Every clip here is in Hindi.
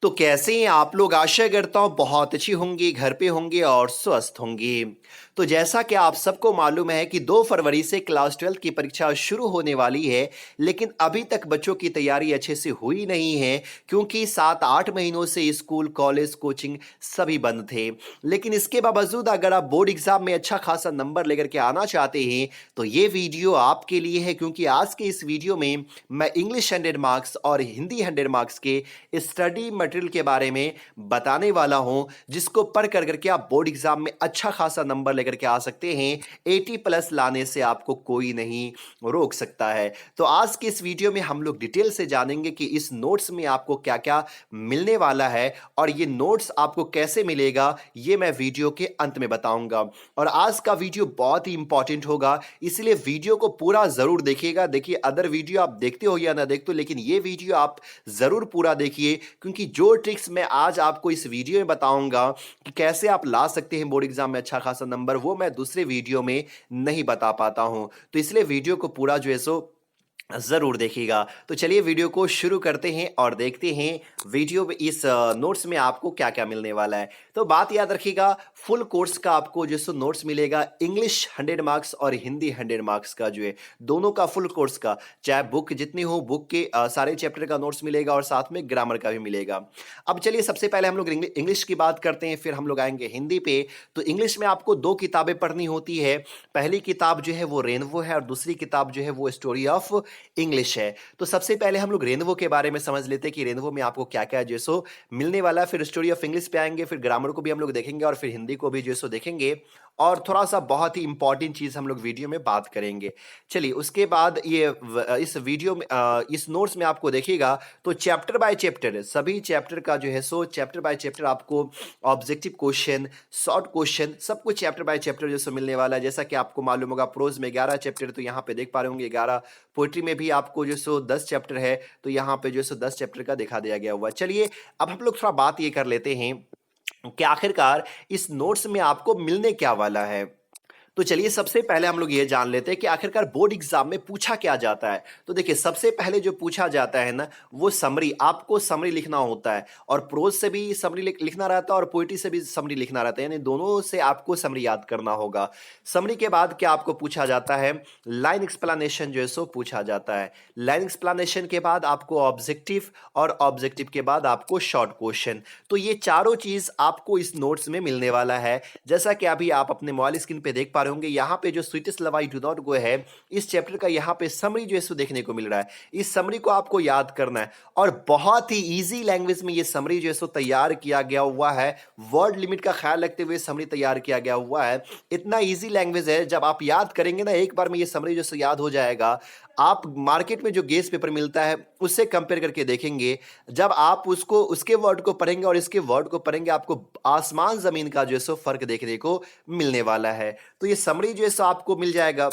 तो कैसे हैं आप लोग? आशा करता हूँ बहुत अच्छी होंगी, घर पे होंगे और स्वस्थ होंगी। तो जैसा कि आप सबको मालूम है कि 2 फरवरी से क्लास 12 की परीक्षा शुरू होने वाली है, लेकिन अभी तक बच्चों की तैयारी अच्छे से हुई नहीं है क्योंकि 7-8 महीनों से स्कूल, कॉलेज, कोचिंग सभी बंद थे। लेकिन इसके बावजूद अगर आप बोर्ड एग्ज़ाम में अच्छा खासा नंबर लेकर के आना चाहते हैं, तो ये वीडियो आपके लिए है क्योंकि आज के इस वीडियो में मैं इंग्लिश 100 मार्क्स और हिंदी 100 मार्क्स के स्टडी मटेरियल के बारे में बताने वाला हूं, जिसको पढ़ कर करके आप बोर्ड एग्जाम में अच्छा खासा नंबर लेकर के आ सकते हैं। 80 प्लस लाने से आपको कोई नहीं रोक सकता है। तो आज के इस वीडियो में हम लोग डिटेल से जानेंगे कि इस नोट्स में आपको क्या क्या मिलने वाला है और ये नोट्स आपको कैसे मिलेगा, ये मैं वीडियो के अंत में बताऊंगा। और आज का वीडियो बहुत ही इंपॉर्टेंट होगा, इसलिए वीडियो को पूरा जरूर देखिएगा। देखिए, अदर वीडियो आप देखते हो या ना देखते हो, लेकिन ये वीडियो आप जरूर पूरा देखिए क्योंकि जो ट्रिक्स मैं आज आपको इस वीडियो में बताऊंगा कि कैसे आप ला सकते हैं बोर्ड एग्जाम में अच्छा खासा नंबर, वो मैं दूसरे वीडियो में नहीं बता पाता हूं। तो इसलिए वीडियो को पूरा जो है सो जरूर देखिएगा। तो चलिए वीडियो को शुरू करते हैं और देखते हैं वीडियो में इस नोट्स में आपको क्या क्या मिलने वाला है। तो बात याद रखिएगा, फुल कोर्स का आपको जो सो नोट्स मिलेगा, इंग्लिश 100 मार्क्स और हिंदी 100 मार्क्स का जो है, दोनों का फुल कोर्स का, चाहे बुक जितनी हो, बुक के सारे चैप्टर का नोट्स मिलेगा और साथ में ग्रामर का भी मिलेगा। अब चलिए सबसे पहले हम लोग इंग्लिश की बात करते हैं, फिर हम लोग आएंगे हिंदी पे। तो इंग्लिश में आपको 2 किताबें पढ़नी होती है। पहली किताब जो है वो रेनवो है और दूसरी किताब जो है वो स्टोरी ऑफ इंग्लिश है। तो सबसे पहले हम लोग रेनवो के बारे में समझ लेते हैं कि रेनवो में आपको क्या-क्या जो सो मिलने वाला है, फिर स्टोरी ऑफ इंग्लिश पे आएँगे, फिर ग्रामर को भी हम लोग देखेंगे और फिर हिंदी को भी जो सो देखेंगे और थोड़ा-सा बहुत ही इंपॉर्टेंट चीज़ हम लोग वीडियो में बात करेंगे। चलिए उसके बाद इस वीडियो में इस नोट्स में आपको देखिएगा तो चैप्टर बाय चैप्टर सभी चैप्टर का जो है सो चैप्टर बाय चैप्टर आपको ऑब्जेक्टिव क्वेश्चन, शॉर्ट क्वेश्चन सब कुछ चैप्टर बाय चैप्टर जो सो मिलने वाला है। जैसा कि आपको मालूम होगा, प्रोज में 11 चैप्टर, तो यहाँ पे देख पा रहे होंगे 11। पोएट्री में भी आपको जो सो 10 चैप्टर है, तो यहाँ पे जो सो 10 चैप्टर का दिखा दिया गया हुआ है। चलिए अब हम लोग थोड़ा बात ये कर लेते हैं कि आखिरकार इस नोट्स में आपको मिलने क्या वाला है। तो चलिए सबसे पहले हम लोग ये जान लेते हैं कि आखिरकार बोर्ड एग्जाम में पूछा क्या जाता है। तो देखिए, सबसे पहले जो पूछा जाता है ना, वो समरी, आपको समरी लिखना होता है और प्रोज से भी समरी लिखना रहता है और पोइट्री से भी समरी लिखना रहता है, यानी दोनों से आपको समरी याद करना होगा। समरी के बाद क्या आपको पूछा जाता है, लाइन एक्सप्लेनेशन जो है सो पूछा जाता है। लाइन एक्सप्लेनेशन के बाद आपको ऑब्जेक्टिव और ऑब्जेक्टिव के बाद आपको शॉर्ट क्वेश्चन। तो ये चारों चीज आपको इस नोट्स में मिलने वाला है। जैसा कि अभी आप अपने मोबाइल स्क्रीन पे देख पा रहे होंगे, यहाँ पे जो sweetest love I do not go है, इस चैप्टर का यहाँ पे समरी जो है सो देखने को मिल रहा है। इस समरी को आपको याद करना है और बहुत ही इजी लैंग्वेज में ये समरी जो है सो तैयार किया गया हुआ है। वर्ड लिमिट का ख्याल रखते हुए समरी तैयार किया गया हुआ है। इतना इजी लैंग्वेज है, जब आप याद करेंगे ना एक बार में, ये समरी जो सो याद हो जाएगा। आप मार्केट में जो गेस पेपर मिलता है उससे कंपेयर करके देखेंगे, जब आप उसको, उसके वर्ड को पढ़ेंगे और इसके वर्ड को पढ़ेंगे, आपको आसमान जमीन का जो है सो फर्क देखने को मिलने वाला है। तो ये समरी जो है सो आपको मिल जाएगा।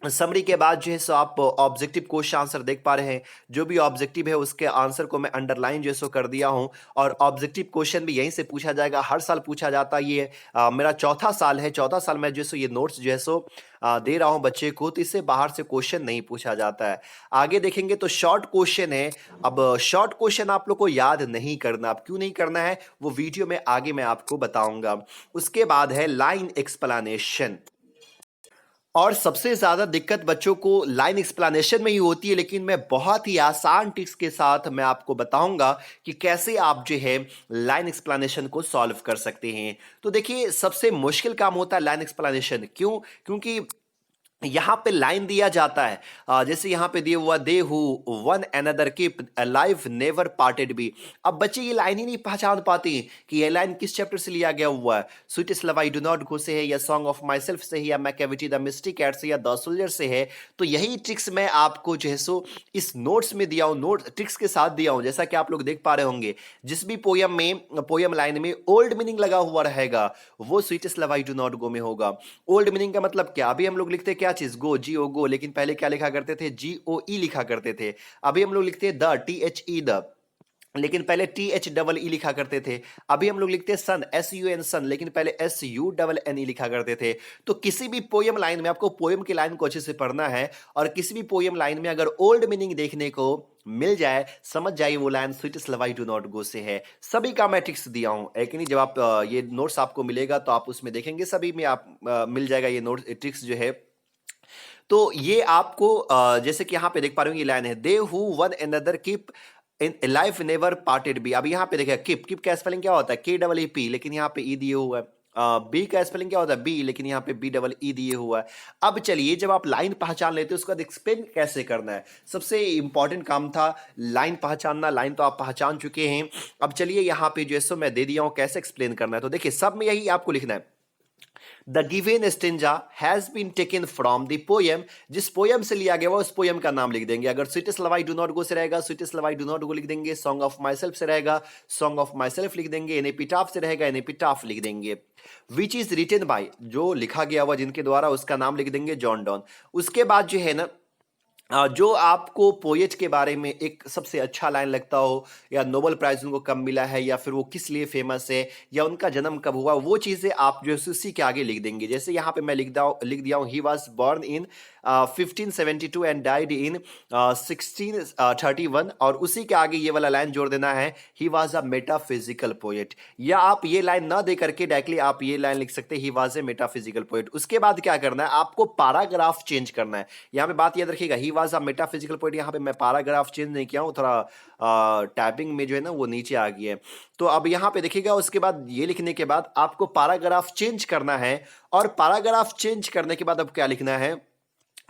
समरी के बाद जो है सो आप ऑब्जेक्टिव क्वेश्चन आंसर देख पा रहे हैं। जो भी ऑब्जेक्टिव है उसके आंसर को मैं अंडरलाइन जो है सो कर दिया हूं और ऑब्जेक्टिव क्वेश्चन भी यहीं से पूछा जाएगा। हर साल पूछा जाता है। ये मेरा चौथा साल है, चौथा साल में जो है सो ये नोट्स जो है सो दे रहा हूं बच्चे को, तो इससे बाहर से क्वेश्चन नहीं पूछा जाता है। आगे देखेंगे तो शॉर्ट क्वेश्चन है। अब शॉर्ट क्वेश्चन आप लोग को याद नहीं करना। अब क्यों नहीं करना है वो वीडियो में आगे मैं आपको बताऊंगा। उसके बाद है लाइन एक्सप्लेनेशन। और सबसे ज़्यादा दिक्कत बच्चों को लाइन एक्सप्लेनेशन में ही होती है, लेकिन मैं बहुत ही आसान ट्रिक्स के साथ मैं आपको बताऊंगा कि कैसे आप जो है लाइन एक्सप्लेनेशन को सॉल्व कर सकते हैं। तो देखिए, सबसे मुश्किल काम होता है लाइन एक्सप्लेनेशन। क्यों? क्योंकि यहाँ पे लाइन दिया जाता है, जैसे यहाँ पे दिया हुआ, they who one another keep alive never parted be. अब बच्चे ये लाइन ही नहीं पहचान पाते कि ये लाइन किस चैप्टर से लिया गया हुआ है। Sweetest love I do not go से है, या सॉन्ग ऑफ माई सेल्फ से है, या मैकेविटी द मिस्टिक कैट से, या द सोल्जर से है। तो यही ट्रिक्स मैं आपको जो है सो इस नोट्स में दिया हूँ, नोट ट्रिक्स के साथ दिया हूँ। जैसा कि आप लोग देख पा रहे होंगे, जिस भी पोयम में, पोयम लाइन में ओल्ड मीनिंग लगा हुआ रहेगा, वो sweetest love I do not go में होगा। ओल्ड मीनिंग का मतलब क्या? अभी हम लोग लिखते क्या चीज, गो, जी ओ गो, लेकिन पहले क्या लिखा करते थे, जी ओ ई लिखा करते थे। अभी हम लोग लिखते हैं the, T H E the. लेकिन पहले THEE लिखा करते थे। अभी हम लोग लिखते हैं सन, SUN सन, लेकिन पहले SUNNE लिखा करते थे। तो किसी भी पोयम लाइन में आपको पोयम की लाइन को अच्छे से पढ़ना है, और किसी भी पोयम लाइन में अगर ओल्ड मीनिंग देखने को मिल जाए, समझ जाइए वो line sweetest love I do not go से है। सभी का मैं ट्रिक्स दिया हूं, है कि नहीं? जब आप ये नोट्स आपको मिलेगा तो आप उसमें देखेंगे, सभी में आप मिल जाएगा ये नोट्स ट्रिक्स जो है। तो ये आपको जैसे कि यहाँ पे देख पा रहे हो, ये लाइन है, they who one another keep in life never parted be. अब यहाँ पे देखिए कीप, कीप का स्पेलिंग क्या होता है? KEEP, लेकिन यहाँ पे ई दिए हुआ है। बी का स्पेलिंग क्या होता है? बी, लेकिन यहाँ पे BEE दिए हुआ है। अब चलिए, जब आप लाइन पहचान लेते हो उसके बाद एक्सप्लेन कैसे करना है, सबसे इंपॉर्टेंट काम था लाइन पहचानना। लाइन तो आप पहचान चुके हैं। अब चलिए यहाँ पे जो है सो मैं दे दिया हूँ कैसे एक्सप्लेन करना है। तो देखिए, सब में यही आपको लिखना है, the given stanza has been taken from the poem. जिस पोयम से लिया गया वो उस पोयम का नाम लिख देंगे। अगर sweetest love I do not go से रहेगा, sweetest love I do not go लिख देंगे। सॉन्ग ऑफ माई सेल्फ से रहेगा, सॉन्ग ऑफ माई सेल्फ लिख देंगे। एन एपिटाफ से रहेगा, एन एपिटाफ लिख देंगे। विच इज रिटन बाय, जो लिखा गया हुआ जिनके द्वारा, उसका नाम लिख देंगे जॉन डॉन। उसके बाद जो है ना, जो आपको पोएट के बारे में एक सबसे अच्छा लाइन लगता हो, या नोबेल प्राइज उनको कब मिला है, या फिर वो किस लिए फेमस है, या उनका जन्म कब हुआ, वो चीज़ें आप जो है उसी के आगे लिख देंगे। जैसे यहाँ पे मैं लिख दिया हूँ, he was born in 1572 and died in 1631, और उसी के आगे ये वाला लाइन जोड़ देना है, he was a metaphysical poet. या आप ये लाइन ना दे करके डायरेक्टली आप ये लाइन लिख सकते हैं, he was a metaphysical poet. उसके बाद क्या करना है, आपको पैराग्राफ चेंज करना है। यहाँ पे बात याद रखिएगा, he was a metaphysical poet, यहाँ पे मैं पैराग्राफ चेंज नहीं किया हूँ, थोड़ा टाइपिंग में जो है ना वो नीचे आ गया है। तो अब यहाँ पे देखिएगा, उसके बाद ये लिखने के बाद आपको पैराग्राफ चेंज करना है, और पैराग्राफ चेंज करने के बाद अब क्या लिखना है,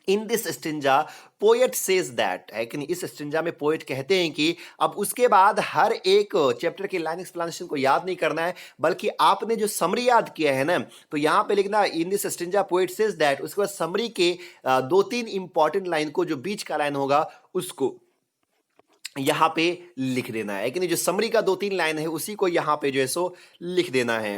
in this stanza poet says that, है कि नहीं? इस स्टिंजा में पोएट कहते हैं कि, अब उसके बाद हर एक चैप्टर के लाइन एक्सप्लेनेशन को याद नहीं करना है, बल्कि आपने जो समरी याद किया है ना, तो यहां पे लिखना in this stanza poet says that. उसके बाद समरी के दो तीन इंपॉर्टेंट लाइन को, जो बीच का लाइन होगा उसको यहां पे लिख देना है कि नहीं? जो समरी का दो तीन लाइन है उसी को यहां पे जो है सो लिख देना है।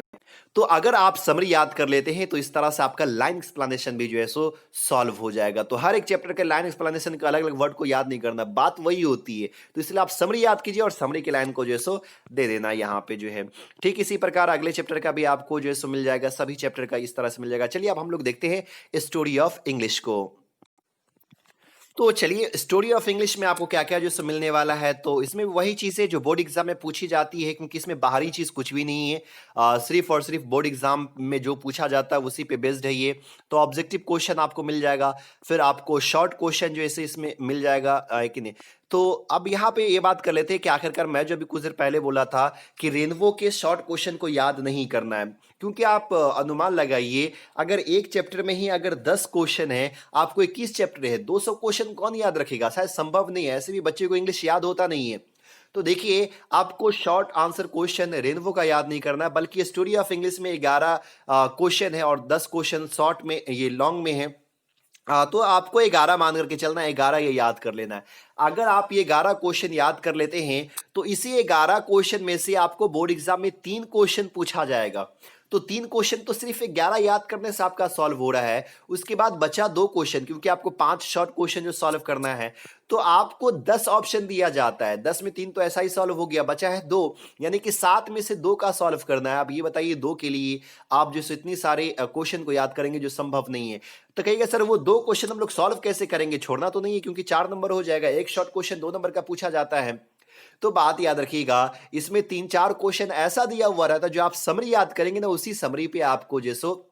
तो अगर आप समरी याद कर लेते हैं तो इस तरह से आपका लाइन एक्सप्लेनेशन भी जो है सो सॉल्व हो जाएगा। तो हर एक चैप्टर के लाइन एक्सप्लेनेशन के अलग अलग वर्ड को याद नहीं करना, बात वही होती है। तो इसलिए आप समरी याद कीजिए और समरी की लाइन को जो है सो दे देना यहाँ पे जो है। ठीक इसी प्रकार अगले चैप्टर का भी आपको जो है सो मिल जाएगा, सभी चैप्टर का इस तरह से मिल जाएगा। चलिए अब हम लोग देखते हैं स्टोरी ऑफ इंग्लिश को। तो चलिए, स्टोरी ऑफ इंग्लिश में आपको क्या क्या जो मिलने वाला है, तो इसमें वही चीज़ें जो बोर्ड एग्जाम में पूछी जाती है, क्योंकि इसमें बाहरी चीज़ कुछ भी नहीं है। सिर्फ और सिर्फ बोर्ड एग्जाम में जो पूछा जाता है उसी पे बेस्ड है ये। तो ऑब्जेक्टिव क्वेश्चन आपको मिल जाएगा, फिर आपको शॉर्ट क्वेश्चन जो ऐसे इसमें मिल जाएगा, है कि नहीं? तो अब यहाँ पे ये बात कर लेते हैं कि आखिरकार मैं जो अभी कुछ देर पहले बोला था कि रेनबो के शॉर्ट क्वेश्चन को याद नहीं करना है, क्योंकि आप अनुमान लगाइए, अगर एक चैप्टर में ही अगर 10 क्वेश्चन है, आपको 21 चैप्टर है, 200 क्वेश्चन कौन याद रखेगा? शायद संभव नहीं है, ऐसे भी बच्चे को इंग्लिश याद होता नहीं है। तो देखिए, आपको शॉर्ट आंसर क्वेश्चन रेनबो का याद नहीं करना है, बल्कि स्टोरी ऑफ इंग्लिश में 11 क्वेश्चन है और 10 क्वेश्चन शॉर्ट में, ये लॉन्ग में है। तो आपको 11 मान करके चलना है, 11 ये याद कर लेना है। अगर आप ये 11 क्वेश्चन याद कर लेते हैं तो इसी 11 क्वेश्चन में से आपको बोर्ड एग्जाम में 3 क्वेश्चन पूछा जाएगा। तो 3 क्वेश्चन तो सिर्फ 11 याद करने से आपका सॉल्व हो रहा है। उसके बाद बचा 2 क्वेश्चन, क्योंकि आपको 5 शॉर्ट क्वेश्चन जो सॉल्व करना है, तो आपको 10 ऑप्शन दिया जाता है। 10 में 3 तो ऐसा ही सॉल्व हो गया, बचा है 2, यानी कि 7 में से 2 का सॉल्व करना है। अब ये बताइए, 2 के लिए आप जो इतनी सारे क्वेश्चन को याद करेंगे जो संभव नहीं है। तो कहिएगा सर वो 2 क्वेश्चन हम लोग सॉल्व कैसे करेंगे? छोड़ना तो नहीं है, क्योंकि 4 नंबर हो जाएगा। एक शॉर्ट क्वेश्चन 2 नंबर का पूछा जाता है। तो बात याद रखिएगा, इसमें 3-4 क्वेश्चन ऐसा दिया हुआ रहता है, जो आप समरी याद करेंगे ना, उसी समरी पे आपको जैसो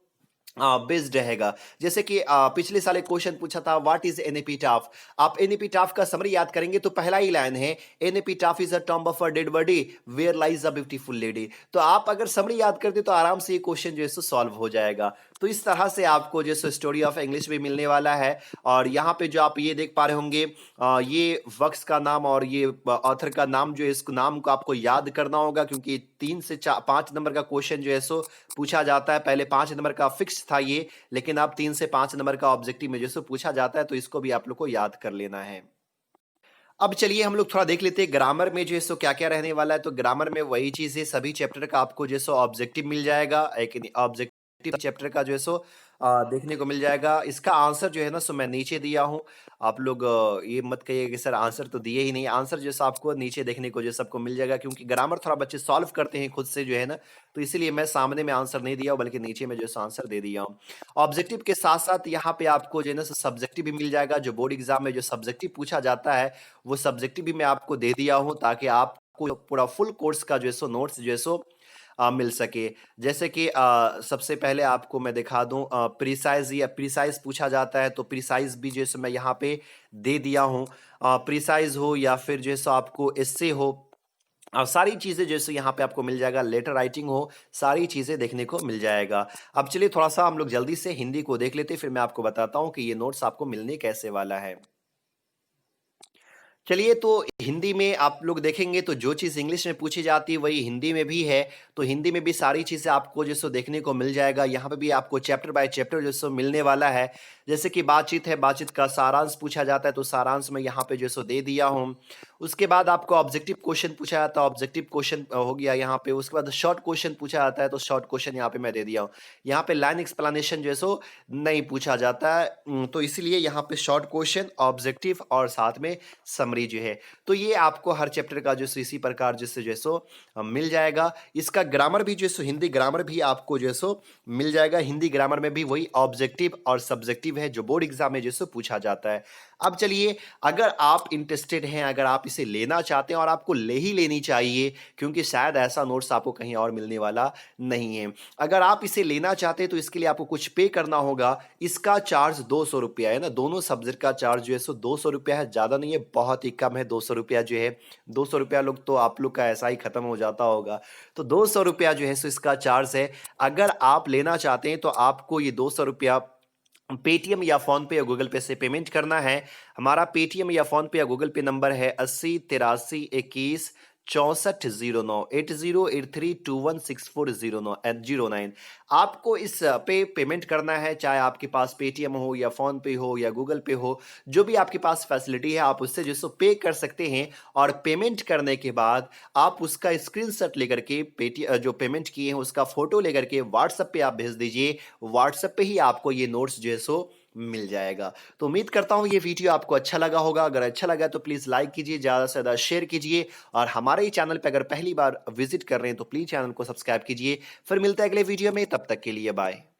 बेस्ड रहेगा। जैसे कि पिछले साल एक क्वेश्चन पूछा था, व्हाट इज एन एपिटाफ। आप एन एपिटाफ का समरी याद करेंगे तो पहला ही लाइन है, an epitaph is a tomb of a dead body where lies a beautiful lady. तो आप अगर समरी याद करते तो आराम से ये क्वेश्चन जो है सो सॉल्व हो जाएगा। तो इस तरह से आपको जो है स्टोरी ऑफ इंग्लिश भी मिलने वाला है। और यहाँ पे जो आप ये देख पा रहे होंगे, ये वक्स का नाम और ये ऑथर का नाम जो है, इस नाम को आपको याद करना होगा, क्योंकि 3 से 5 नंबर का क्वेश्चन जो है सो पूछा जाता है। पहले 5 नंबर का फिक्स था ये, लेकिन अब 3 से 5 नंबर का ऑब्जेक्टिव में जो है सो पूछा जाता है, तो इसको भी आप लोग को याद कर लेना है। अब चलिए हम लोग थोड़ा देख लेते हैं ग्रामर में जो है सो क्या क्या रहने वाला है। तो ग्रामर में वही चीज़ है, सभी चैप्टर का आपको जो है सो ऑब्जेक्टिव मिल जाएगा, एक ऑब्जेक्टिव ऑब्जेक्टिव चैप्टर का जो है सो देखने को मिल जाएगा। इसका आंसर जो है ना सो मैं नीचे दिया हूँ। आप लोग ये मत कहिए कि सर आंसर तो दिए ही नहीं। आंसर जो है सो आपको नीचे देखने को जो सबको मिल जाएगा, क्योंकि ग्रामर थोड़ा बच्चे सॉल्व करते हैं खुद से जो है ना, तो इसीलिए मैं सामने में आंसर नहीं दिया हूँ, बल्कि नीचे में जो है सो आंसर दे दिया हूँ। ऑब्जेक्टिव के साथ-साथ यहाँ पे आपको जो है ना सो सब्जेक्टिव भी मिल जाएगा। जो बोर्ड एग्ज़ाम में जो सब्जेक्टिव पूछा जाता है, वो सब्जेक्टिव भी मैं आपको दे दिया हूँ, ताकि आपको पूरा फुल कोर्स का जो है सो नोट्स जो है सो मिल सके। जैसे कि सबसे पहले आपको मैं दिखा दूँ, प्रिसाइज़ या प्रिसाइज़ पूछा जाता है, तो प्रिसाइज़ भी जो है सो मैं यहाँ पे दे दिया हूँ। प्रिसाइज़ हो या फिर जो है सो आपको एस्से हो, सारी चीज़ें जैसे यहाँ पे आपको मिल जाएगा, लेटर राइटिंग हो, सारी चीज़ें देखने को मिल जाएगा। अब चलिए थोड़ा-सा हम लोग जल्दी से हिंदी को देख लेते हैं, फिर मैं आपको बताता हूँ कि ये नोट्स आपको मिलने कैसे वाला है। चलिए, तो हिंदी में आप लोग देखेंगे तो जो चीज़ इंग्लिश में पूछी जाती है वही हिंदी में भी है। तो हिंदी में भी सारी चीज़ें आपको जो सो देखने को मिल जाएगा। यहाँ पे भी आपको चैप्टर बाय चैप्टर जो सो मिलने वाला है। जैसे कि बातचीत है, बातचीत का सारांश पूछा जाता है, तो सारांश मैं यहाँ पे जो सो दे दिया हूँ। उसके बाद आपको ऑब्जेक्टिव क्वेश्चन पूछा जाता है, ऑब्जेक्टिव क्वेश्चन हो गया यहाँ पे। उसके बाद शॉर्ट क्वेश्चन पूछा जाता है, तो शॉर्ट क्वेश्चन यहाँ पे मैं दे दिया हूँ। यहाँ पे लाइन एक्सप्लेनेशन जो है सो नहीं पूछा जाता है, तो इसीलिए यहाँ पे शॉर्ट क्वेश्चन, ऑब्जेक्टिव और साथ में समरी जो है। तो ये आपको हर चैप्टर का जो सो इसी प्रकार जिससे जो है सो मिल जाएगा। इसका ग्रामर भी जो है सो हिंदी ग्रामर भी आपको जो है सो मिल जाएगा। हिंदी ग्रामर में भी वही ऑब्जेक्टिव और सब्जेक्टिव है जो बोर्ड एग्जाम में जो है सो पूछा जाता है। अब चलिए, अगर आप इंटरेस्टेड हैं, अगर आप इसे लेना चाहते हैं, और आपको ले ही लेनी चाहिए, क्योंकि शायद ऐसा नोट्स आपको कहीं और मिलने वाला नहीं है। अगर आप इसे लेना चाहते हैं तो इसके लिए आपको कुछ पे करना होगा। इसका चार्ज 200 रुपया है ना, दोनों सब्जेक्ट का चार्ज जो है सो 200 रुपया है, ज़्यादा नहीं है, बहुत ही कम है। 200 रुपया जो है, 200 रुपया लोग तो आप लोग का ऐसा ही खत्म हो जाता होगा। तो 200 रुपया जो है सो इसका चार्ज है। अगर आप लेना चाहते हैं तो आपको ये 200 रुपया पेटीएम या फ़ोन पे या गूगल पे से पेमेंट करना है। हमारा पेटीएम या फ़ोन पे या गूगल पे नंबर है 80 83 21 64 09 8083216409 आपको इस पे पेमेंट करना है, चाहे आपके पास पेटीएम हो या फ़ोन पे हो या गूगल पे हो, जो भी आपके पास फैसिलिटी है आप उससे जो सो पे कर सकते हैं। और पेमेंट करने के बाद आप उसका स्क्रीनशॉट लेकर के जो पेमेंट किए हैं उसका फ़ोटो लेकर के व्हाट्सएप पे आप भेज दीजिए। व्हाट्सएप पे ही आपको ये नोट्स जो है सो मिल जाएगा। तो उम्मीद करता हूँ ये वीडियो आपको अच्छा लगा होगा। अगर अच्छा लगा तो प्लीज़ लाइक कीजिए, ज़्यादा से ज़्यादा शेयर कीजिए, और हमारे ही चैनल पे अगर पहली बार विजिट कर रहे हैं तो प्लीज़ चैनल को सब्सक्राइब कीजिए। फिर मिलते हैं अगले वीडियो में, तब तक के लिए बाय।